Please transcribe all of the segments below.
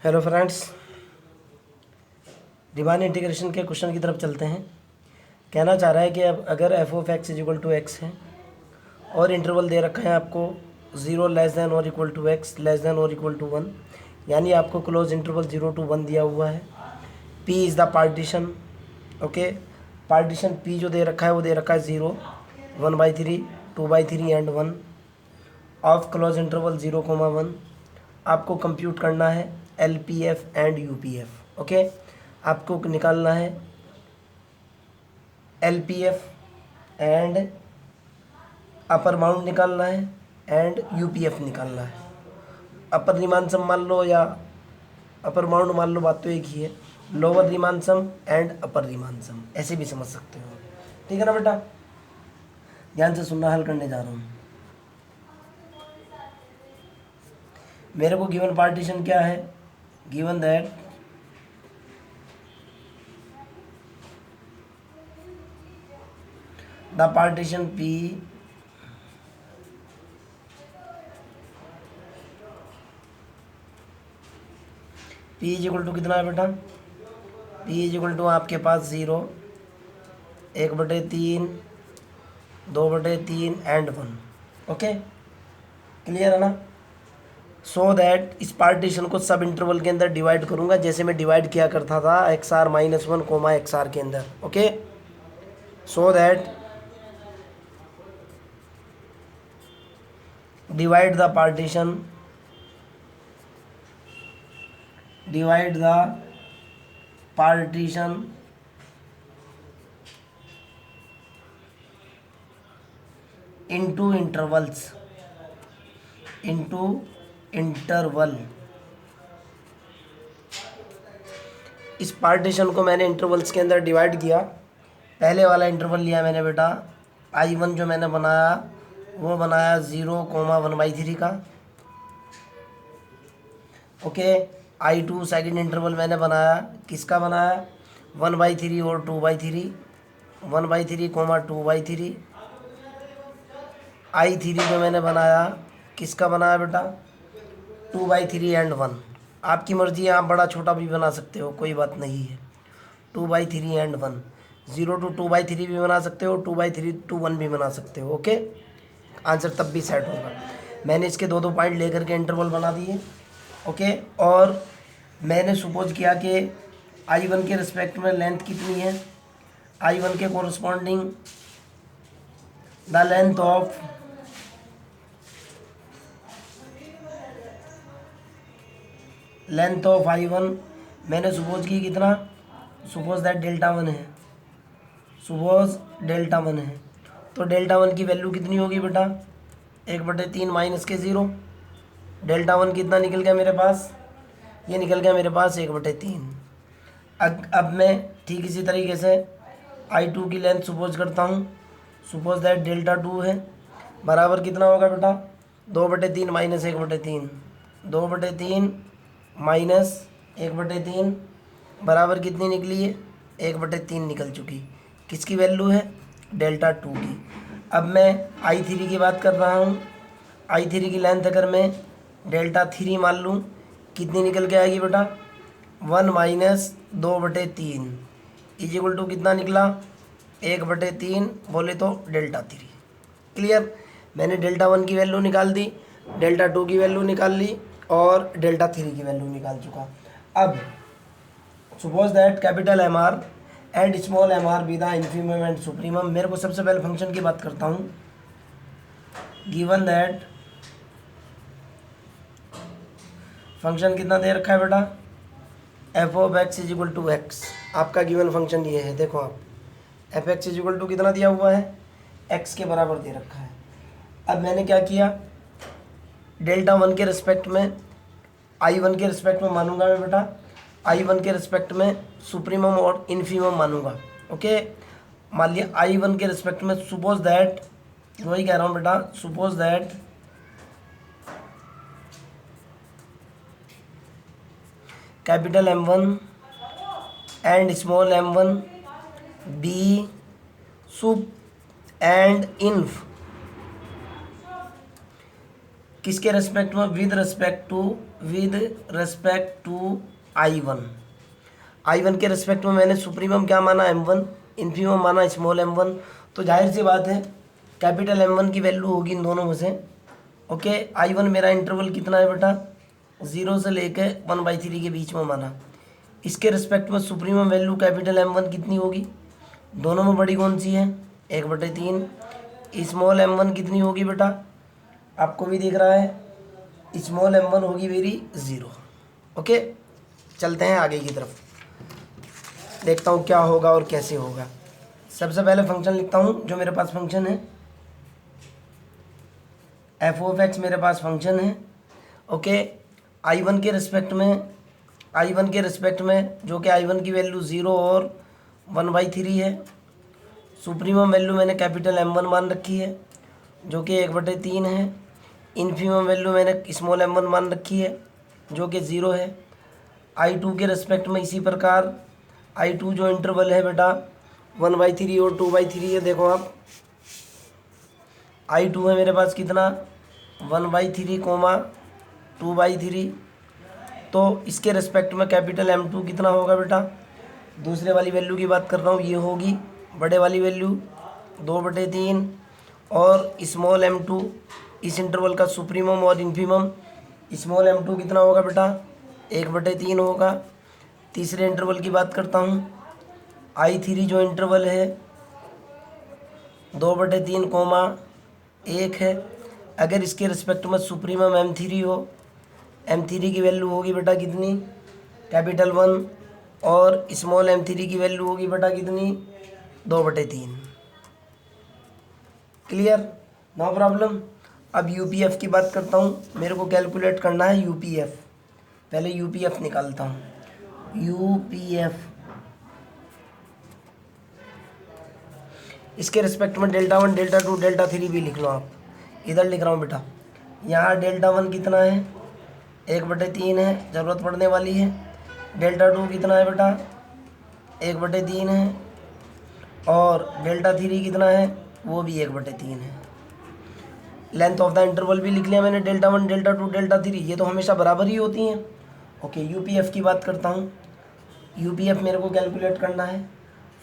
Hello friends, demand integration के question की तरफ चलते हैं। कहना चाह रहा है कि अब अगर f of x is equal to x है और इंटरवल दे रखा है आपको 0 लेस दैन और equal to x less than और इक्वल टू 1, यानी आपको क्लोज इंटरवल 0 to 1 दिया हुआ है। P is the partition. Okay, partition P जो दे रखा है वो दे रखा है 0, 1/3, 2/3 एंड 1 ऑफ क्लोज इंटरवल 0, 1। आपको कंप्यूट करना है L P F and U P F. Okay, आपको निकालना है L P F and upper bound निकालना है एंड यू पी एफ निकालना है। अपर रीमान सम मान लो या अपर बाउंड मान लो, बात तो एक ही है। Lower Riemann sum and upper Riemann sum, ऐसे भी समझ सकते हो। ठीक है ना बेटा, ध्यान से सुनना, हल करने जा रहा हूँ। मेरे को गिवन पार्टीशन क्या है, given that the partition P P is equal to कितना है बेटा, पी इज इक्वल टू आपके पास 0, 1/3, 2/3 एंड 1। ओके, क्लियर है ना। सो दैट इस पार्टीशन को सब इंटरवल के अंदर डिवाइड करूंगा, जैसे मैं डिवाइड किया करता था XR-1, XR के अंदर। Okay, so that divide the partition into interval। इस पार्टीशन को मैंने इंटरवल्स के अंदर डिवाइड किया। पहले वाला इंटरवल लिया मैंने बेटा, I1 जो मैंने बनाया वो बनाया 0, 1/3 का। ओके, I2 सेकंड इंटरवल मैंने बनाया, किसका बनाया, 1/3 और 2/3, 1/3, 2/3। I3 जो मैंने बनाया, किसका बनाया बेटा, 2/3 एंड 1। आपकी मर्जी है, आप बड़ा छोटा भी बना सकते हो, कोई बात नहीं है। 2/3 एंड 1, 0 to 2/3 भी बना सकते हो, 2/3 to 1 भी बना सकते हो। ओके, आंसर तब भी सेट होगा। मैंने इसके दो दो पॉइंट लेकर के इंटरवल बना दिए। ओके, और मैंने सपोज किया कि I1 के रिस्पेक्ट में लेंथ कितनी है, I1 के corresponding the length of I1 मैंने सपोज की कितना, सपोज दैट Δ1 है, सपोज Δ1 है, तो Δ1 की वैल्यू कितनी होगी बेटा, 1/3 माइनस के 0। Δ1 कितना निकल गया मेरे पास, ये निकल गया मेरे पास 1/3। अब मैं ठीक इसी तरीके से I2 की लेंथ सपोज करता हूँ, सपोज दैट Δ2 है, बराबर कितना होगा बेटा, 2/3 माइनस 1/3, 2/3 माइनस 1/3 बराबर कितनी निकली है, 1/3 निकल चुकी। किसकी वैल्यू है, Δ2 की। अब मैं I3 की बात कर रहा हूँ। I3 की लेंथ अगर मैं Δ3 मान लूँ, कितनी निकल के आएगी बेटा, 1 माइनस 2/3 इज इक्वल टू कितना निकला, 1/3 बोले तो Δ3। क्लियर, मैंने Δ1 की वैल्यू निकाल दी, Δ2 की वैल्यू निकाल ली और Δ3 की वैल्यू निकाल चुका। अब suppose that capital M R and small M R be the infimum and supremum. मेरे को सबसे पहले फंक्शन की बात करता हूँ। गिवन दैट फंक्शन कितना दे रखा है बेटा, f of x is equal to x. आपका गिवन फंक्शन ये है, देखो आप, f x is equal to कितना दिया हुआ है, एक्स के बराबर दे रखा है। अब मैंने क्या किया, Δ1 के रिस्पेक्ट में I1 के रिस्पेक्ट में मानूंगा मैं बेटा, I1 के रिस्पेक्ट में सुप्रीमम और इन्फीमम मानूंगा। ओके, मान लिया I1 के रिस्पेक्ट में, सपोज दैट, वही कह रहा हूँ बेटा, suppose that capital M1 and small m1 be sup and inf किसके रेस्पेक्ट में? With respect to I1। I1 के रेस्पेक्ट में मैंने सुप्रीमम क्या माना? M1, इन्फीमम माना स्मॉल m1। तो जाहिर सी बात है कैपिटल M1 की वैल्यू होगी इन दोनों में से। ओके, I1 मेरा इंटरवल कितना है बेटा? 0 से लेके 1/3 के बीच में माना। इसके रिस्पेक्ट में सुप्रीमम वैल्यू कैपिटल M1 कितनी होगी? दोनों में बड़ी कौन सी है? 1/3। स्मॉल m1 कितनी होगी बेटा? आपको भी दिख रहा है, स्मॉल m1 होगी मेरी 0। ओके, चलते हैं आगे की तरफ, देखता हूँ क्या होगा और कैसे होगा। सबसे पहले फंक्शन लिखता हूँ जो मेरे पास फंक्शन है, f(x) मेरे पास फंक्शन है। ओके, I1 के रिस्पेक्ट में जो कि I1 की वैल्यू 0 और 1/3 है। सुप्रीमम वैल्यू मैंने कैपिटल M1 मान रखी है जो कि 1/3 है। इन्फीमम वैल्यू मैंने स्मॉल m1 मान रखी है जो कि 0 है। I2 के रिस्पेक्ट में इसी प्रकार I2 जो इंटरवल है बेटा 1/3 और 2/3 है। देखो आप, I2 है मेरे पास कितना? 1/3, 2/3। तो इसके रिस्पेक्ट में कैपिटल M2 कितना होगा बेटा? दूसरे वाली वैल्यू की बात कर रहा हूँ, ये होगी बड़े वाली वैल्यू 2/3। और स्मॉल m2 इस इंटरवल का सुप्रीमम और इन्फीमम, स्मॉल m2 कितना होगा बेटा? 1/3 होगा। तीसरे इंटरवल की बात करता हूँ, I3 जो इंटरवल है 2/3, 1 है। अगर इसके रिस्पेक्ट में सुप्रीमम M3 हो, M3 की वैल्यू होगी बेटा कितनी? कैपिटल 1। और स्मॉल m3 की वैल्यू होगी बेटा कितनी? 2/3। क्लियर? No problem. अब यूपीएफ की बात करता हूँ, मेरे को कैलकुलेट करना है यूपीएफ। पहले यूपीएफ निकालता हूँ। यूपीएफ इसके रिस्पेक्ट में Δ1, Δ2, Δ3 भी लिख लो आप। इधर लिख रहा हूँ बेटा, यहाँ Δ1 कितना है? 1/3 है, ज़रूरत पड़ने वाली है। Δ2 कितना है बेटा? 1/3 है। और Δ3 कितना है? वो भी 1/3 है। लेंथ ऑफ द इंटरवल भी लिख लिया मैंने, Δ1, Δ2, Δ3, ये तो हमेशा बराबर ही होती हैं। ओके, यूपीएफ की बात करता हूँ। यूपीएफ मेरे को कैलकुलेट करना है।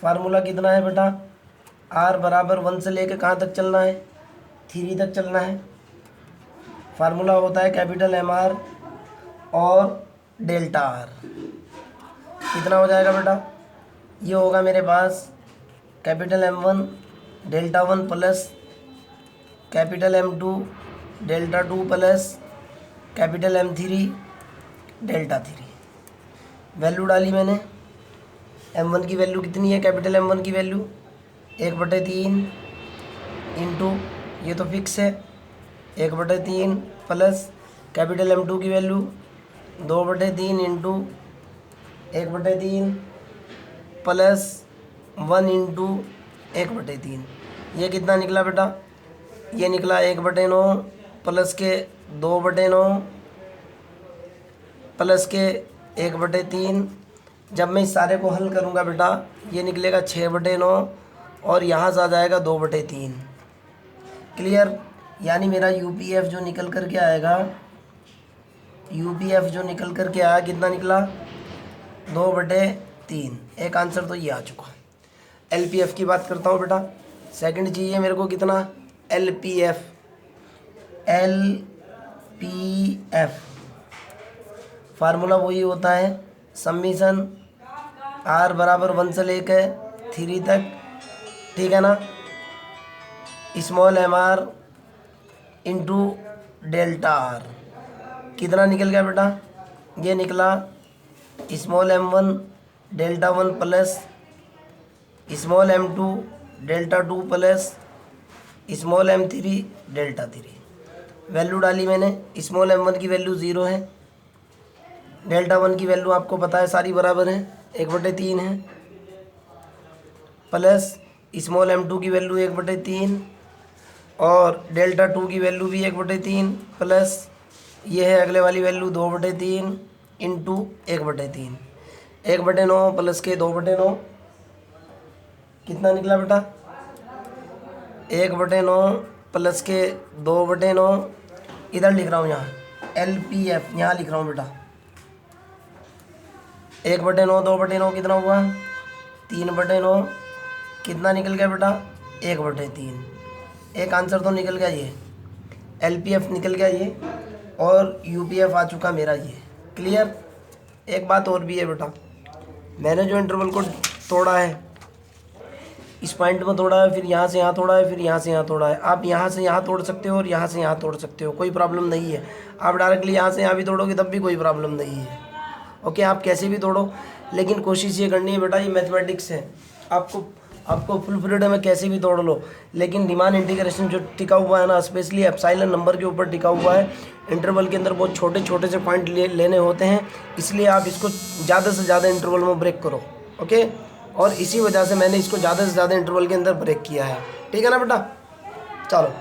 फार्मूला कितना है बेटा? R बराबर 1 से लेकर कहाँ तक चलना है? 3 तक चलना है। फार्मूला होता है कैपिटल MR और Δr। कितना हो जाएगा बेटा? ये होगा मेरे पास capital M1 Δ1 plus capital M2 Δ2 plus capital M3 Δ3। Value डाली मैंने। M1 की वैल्यू कितनी है? कैपिटल M1 की वैल्यू 1/3 इंटू, ये तो फिक्स है, 1/3 प्लस कैपिटल M2 की वैल्यू 2/3 इंटू 1/3 प्लस 1 इंटू 1/3। ये कितना निकला बेटा? ये निकला 1/9 प्लस के 2/9 प्लस के 1/3। जब मैं इस सारे को हल करूँगा बेटा, ये निकलेगा 6/9 और यहाँ से आ जाएगा 2/3। क्लियर? यानी मेरा यूपीएफ जो निकल कर के आएगा, यूपीएफ जो निकल कर के आया कितना निकला? 2/3। एक आंसर तो ये आ चुका। एलपीएफ की बात करता हूँ बेटा। सेकंड चाहिए मेरे को कितना? एलपीएफ। एलपीएफ फार्मूला वही होता है, समीशन R बराबर 1 से लेकर 3 तक, ठीक है ना? Small MR into Δr। कितना निकल गया बेटा? ये निकला small M1 Δ1 plus small M2 Δ2 plus small M3 Δ3। Value डाली मैंने। स्मॉल M1 की वैल्यू 0 है, Δ1 की वैल्यू आपको पता है सारी बराबर है, 1/3 है, प्लस स्मॉल M2 की वैल्यू 1/3 और Δ2 की वैल्यू भी 1/3 प्लस ये है अगले वाली वैल्यू 2/3 इंटू 1/3। 1/9 प्लस के 2/9 कितना निकला बेटा? 1/9 प्लस के 2/9 इधर लिख रहा हूँ यहाँ LPF, यहाँ लिख रहा हूँ बेटा 1/9 2/9 कितना हुआ 3/9, कितना निकल गया बेटा 1/3। एक आंसर तो निकल गया ये, LPF निकल गया ये, और UPF आ चुका मेरा ये। क्लियर। एक बात और भी है बेटा, मैंने जो इंटरवल को तोड़ा है इस पॉइंट में तोड़ा है, फिर यहाँ से यहाँ तोड़ा है, फिर यहाँ से यहाँ तोड़ा है। आप यहाँ से यहाँ तोड़ सकते हो और यहाँ से यहाँ तोड़ सकते हो, कोई प्रॉब्लम नहीं है। आप डायरेक्टली यहाँ से यहाँ भी तोड़ोगे तब भी कोई प्रॉब्लम नहीं है। ओके, आप कैसे भी तोड़ो, लेकिन कोशिश ये करनी है बेटा, ये मैथमेटिक्स है, आपको फुल फ्रीडम में कैसे भी तोड़ लो, लेकिन रीमान इंटीग्रेशन जो टिका हुआ है ना, स्पेशली एप्सिलॉन नंबर के ऊपर टिका हुआ है। इंटरवल के अंदर बहुत छोटे छोटे से पॉइंट लेने होते हैं, इसलिए आप इसको ज़्यादा से ज़्यादा इंटरवल में ब्रेक करो। ओके, और इसी वजह से मैंने इसको ज़्यादा से ज़्यादा इंटरवल के अंदर ब्रेक किया है। ठीक है ना बेटा, चलो।